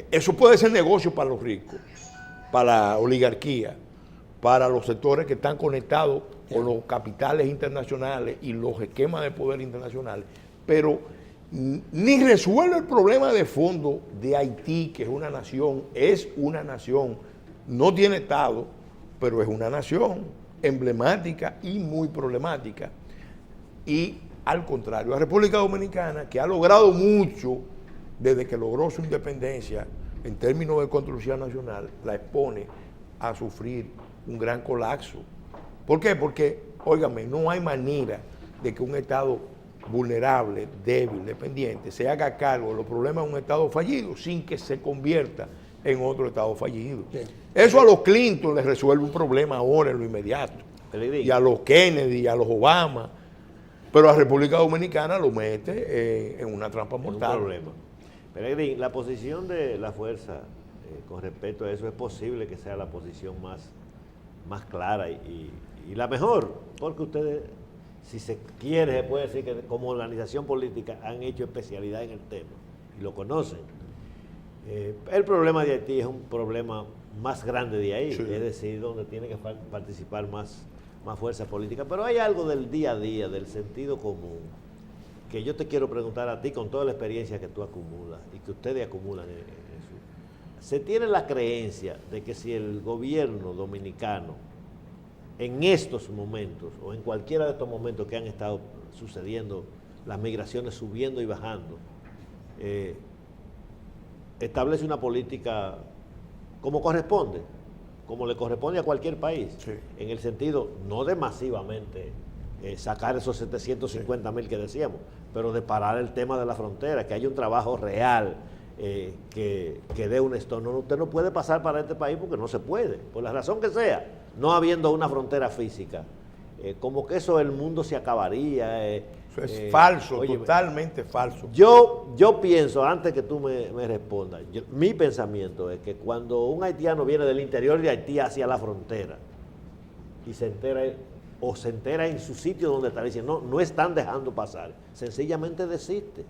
S2: eso puede ser negocio para los ricos, para la oligarquía, para los sectores que están conectados con los capitales internacionales y los esquemas de poder internacionales, pero ni resuelve el problema de fondo de Haití, que es una nación, no tiene Estado, pero es una nación emblemática y muy problemática. Y al contrario, la República Dominicana, que ha logrado mucho desde que logró su independencia en términos de construcción nacional, la expone a sufrir un gran colapso. ¿Por qué? Porque, óigame, no hay manera de que un Estado vulnerable, débil, dependiente, se haga cargo de los problemas de un Estado fallido sin que se convierta en otro Estado fallido. Sí. Eso a los Clinton les resuelve un problema ahora en lo inmediato. Y a los Kennedy, y a los Obama. Pero a la República Dominicana lo mete en una trampa mortal.
S4: Un problema. Pelegrín, la posición de la fuerza con respecto a eso es posible que sea la posición más clara y la mejor, porque ustedes, si se quiere, se puede decir que como organización política han hecho especialidad en el tema y lo conocen. El problema de Haití es un problema más grande de ahí, sí. Es decir, donde tiene que participar más más fuerza política, pero hay algo del día a día, del sentido común, que yo te quiero preguntar a ti con toda la experiencia que tú acumulas y que ustedes acumulan en eso. ¿Se tiene la creencia de que si el gobierno dominicano en estos momentos o en cualquiera de estos momentos que han estado sucediendo, las migraciones subiendo y bajando, establece una política como corresponde, como le corresponde a cualquier país,
S2: sí,
S4: en el sentido no de masivamente sacar esos 750,000 que decíamos, pero de parar el tema de la frontera, que haya un trabajo real, que dé un esto. No, usted no puede pasar para este país porque no se puede, por la razón que sea, no habiendo una frontera física. Como que eso el mundo se acabaría.
S2: Eso es falso,
S4: óyeme,
S2: totalmente falso.
S4: Yo pienso, antes que tú me respondas, mi pensamiento es que cuando un haitiano viene del interior de Haití hacia la frontera y se entera en su sitio donde está, dice, no están dejando pasar, sencillamente desiste.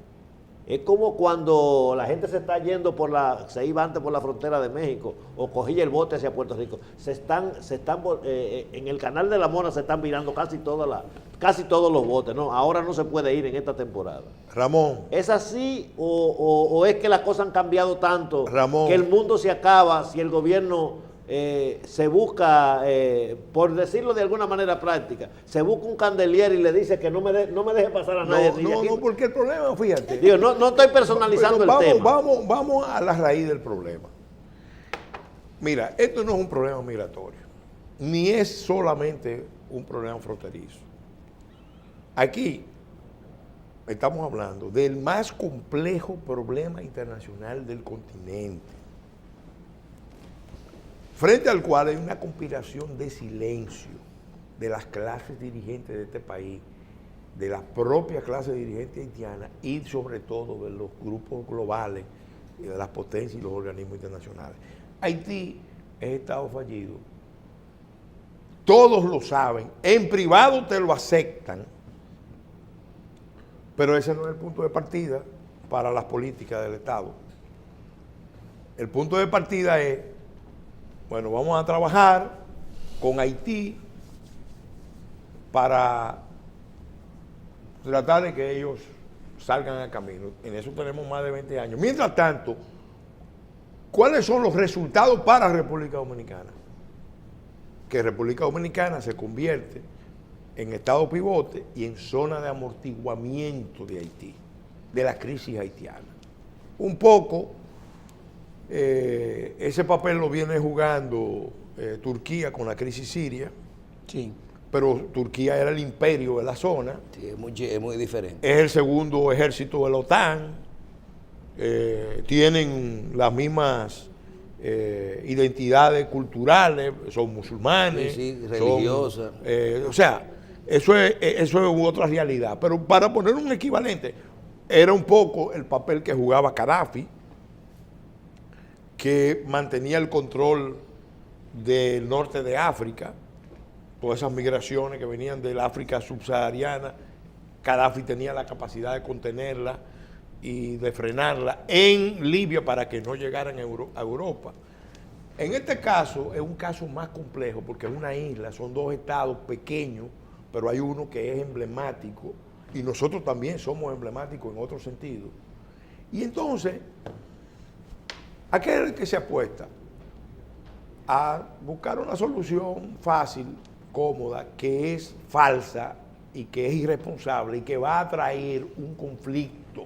S4: Es como cuando la gente se está yendo se iba antes por la frontera de México o cogía el bote hacia Puerto Rico. En el canal de la Mona se están virando casi todos los botes, ¿no? Ahora no se puede ir en esta temporada.
S2: Ramón.
S4: ¿Es así o es que las cosas han cambiado tanto,
S2: Ramón,
S4: que el mundo se acaba si el gobierno se busca, por decirlo de alguna manera práctica, se busca un candelier y le dice que no me deje pasar a nadie?
S2: No, porque el problema, fíjate.
S4: Digo, no estoy personalizando el tema.
S2: Vamos a la raíz del problema. Mira, esto no es un problema migratorio, ni es solamente un problema fronterizo. Aquí estamos hablando del más complejo problema internacional del continente, frente al cual hay una conspiración de silencio de las clases dirigentes de este país, de la propia clase dirigente haitiana y sobre todo de los grupos globales y de las potencias y los organismos internacionales. Haití es Estado fallido. Todos lo saben, en privado te lo aceptan, pero ese no es el punto de partida para las políticas del Estado. El punto de partida es, bueno, vamos a trabajar con Haití para tratar de que ellos salgan al camino. En eso tenemos más de 20 años. Mientras tanto, ¿cuáles son los resultados para República Dominicana? Que República Dominicana se convierte en estado pivote y en zona de amortiguamiento de Haití, de la crisis haitiana. Un poco ese papel lo viene jugando Turquía con la crisis siria,
S3: Sí.
S2: pero Turquía era el imperio de la zona.
S1: Sí, es muy diferente.
S2: Es el segundo ejército de la OTAN, tienen las mismas identidades culturales, son musulmanes,
S1: Sí, religiosas.
S2: O sea, eso es otra realidad. Pero para poner un equivalente, era un poco el papel que jugaba Gaddafi, que mantenía el control del norte de África, todas esas migraciones que venían del África subsahariana. Gaddafi tenía la capacidad de contenerla y de frenarla en Libia para que no llegaran a Europa. En este caso es un caso más complejo porque es una isla, son dos estados pequeños, pero hay uno que es emblemático y nosotros también somos emblemáticos en otro sentido. Y entonces, aquel que se apuesta a buscar una solución fácil, cómoda, que es falsa y que es irresponsable y que va a traer un conflicto.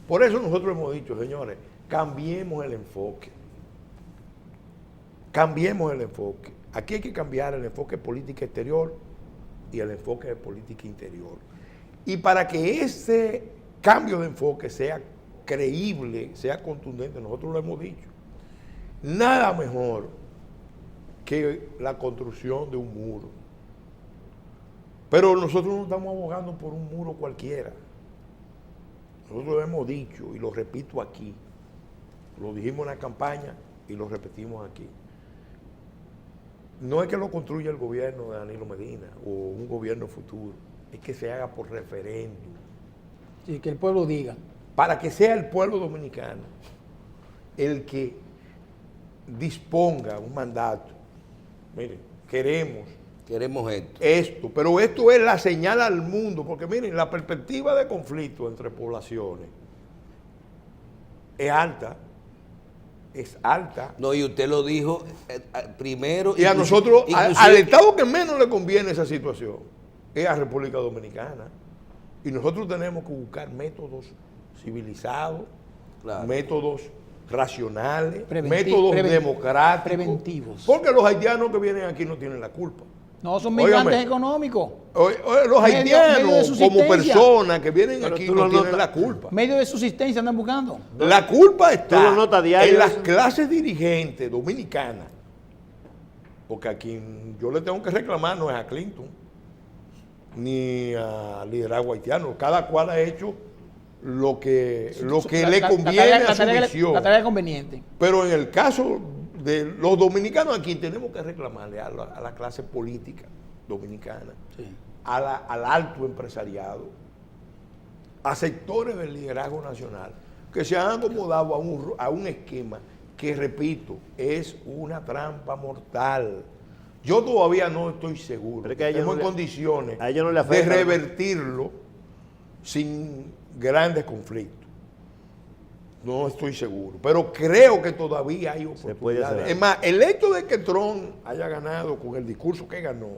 S2: Por eso nosotros hemos dicho, señores, cambiemos el enfoque. Cambiemos el enfoque. Aquí hay que cambiar el enfoque de política exterior y el enfoque de política interior. Y para que ese cambio de enfoque sea creíble, sea contundente, nosotros lo hemos dicho, nada mejor que la construcción de un muro. Pero nosotros no estamos abogando por un muro cualquiera. Nosotros lo hemos dicho y lo repito aquí. Lo dijimos en la campaña y lo repetimos aquí. No es que lo construya el gobierno de Danilo Medina o un gobierno futuro, es que se haga por referéndum.
S3: Sí, que el pueblo diga.
S2: Para que sea el pueblo dominicano el que disponga un mandato. Miren, queremos
S1: Queremos esto.
S2: Esto, pero esto es la señal al mundo, porque miren, la perspectiva de conflicto entre poblaciones es alta. Es alta.
S1: No, y usted lo dijo primero.
S2: Y a nosotros, al Estado que menos le conviene esa situación, es a República Dominicana. Y nosotros tenemos que buscar métodos civilizados,
S1: Claro.
S2: métodos racionales,
S3: Preventivo,
S2: métodos democráticos.
S3: preventivos.
S2: Porque los haitianos que vienen aquí no tienen la culpa.
S3: No, son migrantes
S2: Óigame.
S3: económicos.
S2: Los
S3: medio de
S2: haitianos, como
S3: subsistencia.
S2: personas que vienen
S4: Pero
S2: aquí,
S4: tú
S2: no
S4: lo
S2: tienen
S4: notas.
S2: la culpa.
S3: Medio de subsistencia andan buscando.
S2: La culpa
S4: ¿Tú
S2: está
S4: lo notas diario
S2: en las
S4: eso?
S2: clases dirigentes dominicanas. Porque a quien yo le tengo que reclamar no es a Clinton, ni al liderazgo haitiano. Cada cual ha hecho lo que le conviene a su visión.
S3: La tarea conveniente.
S2: Pero en el caso de los dominicanos aquí tenemos que reclamarle a la clase política dominicana,
S3: Sí.
S2: al alto empresariado, a sectores del liderazgo nacional que se han acomodado a un esquema que, repito, es una trampa mortal. Yo todavía no estoy seguro.
S4: Pero es que a ellos
S2: Estamos
S4: no
S2: en
S4: le-
S2: condiciones
S4: a ellos no le
S2: de
S4: afecta, ¿no?
S2: revertirlo sin grandes conflictos. No estoy seguro, pero creo que todavía hay
S4: puede
S2: oportunidades.
S4: hacer.
S2: Es más, el hecho de que Trump haya ganado con el discurso que ganó,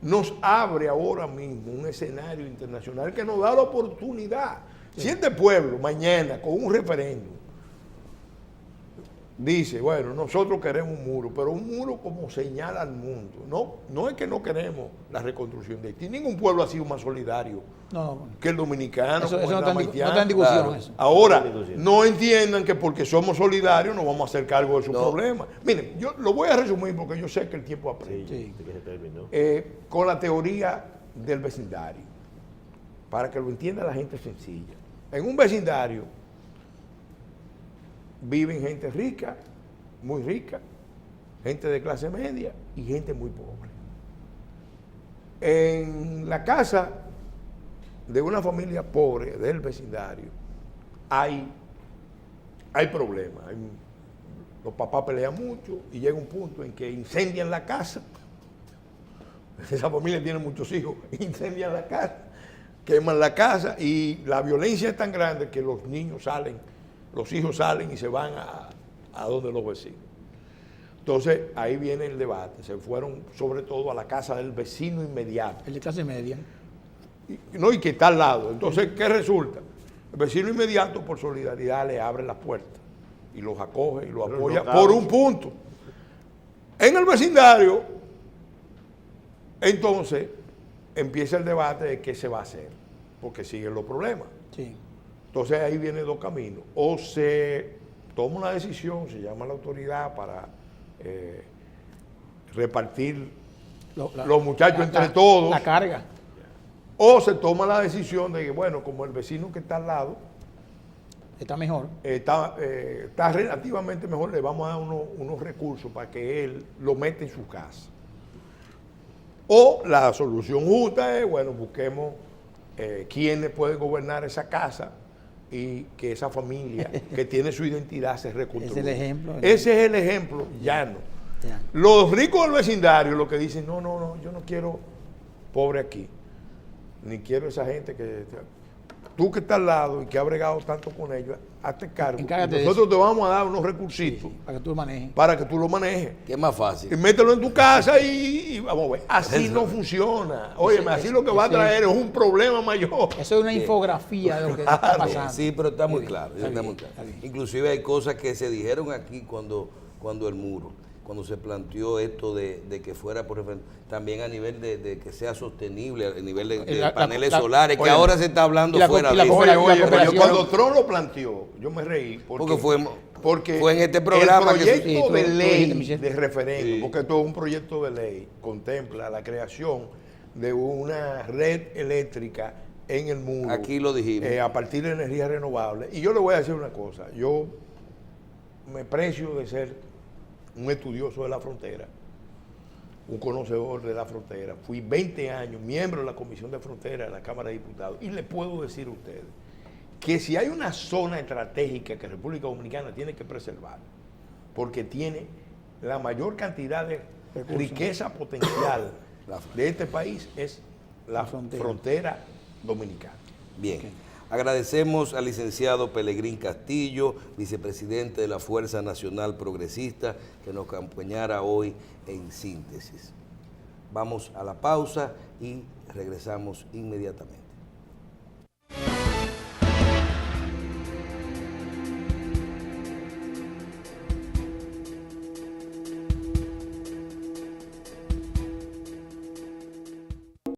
S2: nos abre ahora mismo un escenario internacional que nos da la oportunidad. Si este pueblo mañana con un referéndum dice, bueno, nosotros queremos un muro, pero un muro como señal al mundo. No es que no queremos la reconstrucción de Haití. Ningún pueblo ha sido más solidario
S3: No,
S2: que el dominicano.
S3: eso
S2: como
S3: no
S2: el
S3: está en
S2: haitiano.
S3: no está en discusión.
S1: Claro.
S3: Eso.
S2: Ahora,
S4: No está en discusión.
S2: no entiendan que porque somos solidarios nos vamos a hacer cargo de sus
S1: No.
S2: problemas. Miren, yo lo voy a resumir porque yo sé que el tiempo apremia.
S3: Sí.
S4: Que se terminó.
S2: Con la teoría del vecindario, para que lo entienda la gente sencilla. En un vecindario viven gente rica, muy rica, gente de clase media y gente muy pobre. En la casa de una familia pobre del vecindario hay problemas. Los papás pelean mucho y llega un punto en que incendian la casa. Esa familia tiene muchos hijos, incendian la casa, queman la casa y la violencia es tan grande que los niños salen, los hijos salen y se van a donde los vecinos. Entonces ahí viene el debate, se fueron sobre todo a la casa del vecino inmediato.
S3: El de clase media.
S2: Y que está al lado. Entonces, ¿qué resulta? El vecino inmediato por solidaridad le abre las puertas y los acoge y los
S4: Pero
S2: apoya
S4: no
S2: por
S4: cabe.
S2: un punto. En el vecindario, entonces, empieza el debate de qué se va a hacer, porque siguen los problemas.
S3: Sí.
S2: Entonces ahí vienen dos caminos. O se toma una decisión, se llama a la autoridad para repartir los muchachos entre todos.
S3: La carga.
S2: O se toma la decisión de que, bueno, como el vecino que está al lado
S3: Está mejor.
S2: está relativamente mejor, le vamos a dar unos recursos para que él lo meta en su casa. O la solución justa es, bueno, busquemos quiénes pueden gobernar esa casa y que esa familia que tiene su identidad se reconstruya.
S3: Ese es el ejemplo.
S2: Ese es el ejemplo llano.
S3: Ya.
S2: Los ricos del vecindario lo que dicen, no, yo no quiero pobre aquí, ni quiero esa gente que... Tú que estás al lado y que has bregado tanto con ellos, hazte cargo.
S3: Encárgate de
S2: Nosotros te vamos a dar unos recursitos
S3: Para que tú lo manejes.
S2: para que tú lo manejes.
S1: Que es más
S2: Y
S1: fácil.
S2: mételo en tu casa y vamos a ver. Así no funciona. Óyeme, así lo que va a traer es un problema mayor.
S3: Eso es una infografía de lo que está pasando.
S1: Sí, pero está muy
S3: bien,
S1: claro.
S3: está
S1: está
S3: bien,
S1: muy claro.
S3: está bien.
S1: Inclusive hay cosas que se dijeron aquí cuando el muro, cuando se planteó esto de que fuera por referéndum, también a nivel de que sea sostenible, a nivel de
S3: La-
S1: paneles
S3: la-
S1: solares, que
S2: oye,
S1: ahora se está hablando
S3: y la-
S1: fuera
S3: y la
S1: de
S3: cooperación-
S1: eso.
S3: la cooperación-
S2: Cuando Trump lo planteó, yo me reí.
S1: Porque
S2: porque
S1: fue en este programa
S2: el
S1: que
S2: proyecto
S3: Sí, tú
S2: de
S3: dijiste,
S2: ley
S3: Michelle.
S2: de referéndum,
S1: Sí.
S2: porque todo un proyecto de ley contempla la creación de una red eléctrica en el mundo.
S1: Aquí lo dijimos.
S2: A partir de energías renovables. Y yo le voy a decir una cosa. Yo me precio de ser un estudioso de la frontera, un conocedor de la frontera. Fui 20 años miembro de la Comisión de Frontera de la Cámara de Diputados. Y le puedo decir a ustedes que si hay una zona estratégica que República Dominicana tiene que preservar, porque tiene la mayor cantidad de riqueza potencial de este país es la frontera dominicana.
S1: Bien. Agradecemos al licenciado Pelegrín Castillo, vicepresidente de la Fuerza Nacional Progresista, que nos acompañara hoy en Síntesis. Vamos a la pausa y regresamos inmediatamente.